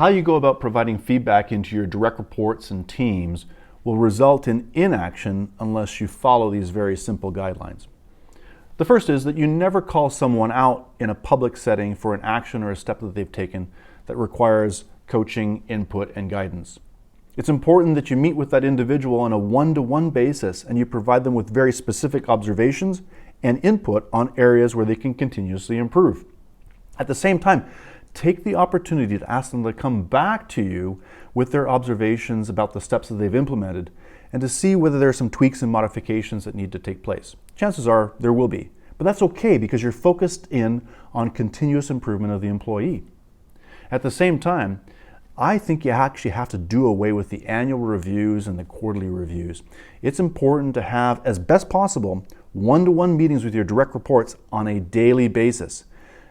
How you go about providing feedback into your direct reports and teams will result in inaction unless you follow these very simple guidelines. The first is that you never call someone out in a public setting for an action or a step that they've taken that requires coaching, input, and guidance. It's important that you meet with that individual on a one-to-one basis and you provide them with very specific observations and input on areas where they can continuously improve. At the same time, take the opportunity to ask them to come back to you with their observations about the steps that they've implemented and to see whether there are some tweaks and modifications that need to take place. Chances are there will be, but that's okay because you're focused in on continuous improvement of the employee. At the same time, I think you actually have to do away with the annual reviews and the quarterly reviews. It's important to have, as best possible, one-to-one meetings with your direct reports on a daily basis.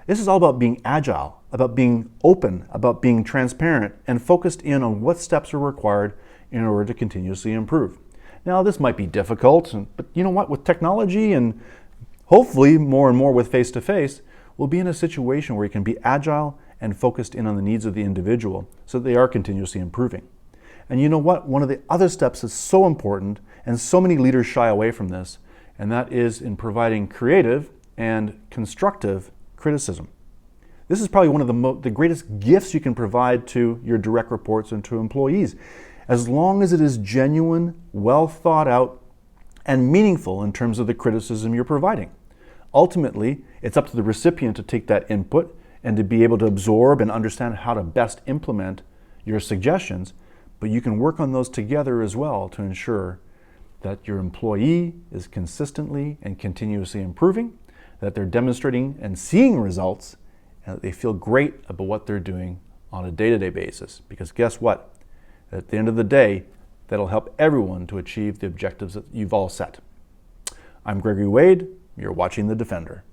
This is all about being agile, about being open, about being transparent, and focused in on what steps are required in order to continuously improve. Now, this might be difficult, but you know what? With technology and hopefully more and more with face-to-face, we'll be in a situation where you can be agile and focused in on the needs of the individual so that they are continuously improving. And you know what? One of the other steps is so important, and so many leaders shy away from this, and that is in providing creative and constructive criticism. This is probably one of the greatest gifts you can provide to your direct reports and to employees, as long as it is genuine, well thought out, and meaningful in terms of the criticism you're providing. Ultimately, it's up to the recipient to take that input and to be able to absorb and understand how to best implement your suggestions, but you can work on those together as well to ensure that your employee is consistently and continuously improving, that they're demonstrating and seeing results, and that they feel great about what they're doing on a day-to-day basis. Because guess what? At the end of the day, that'll help everyone to achieve the objectives that you've all set. I'm Gregory Wade. You're watching The Defender.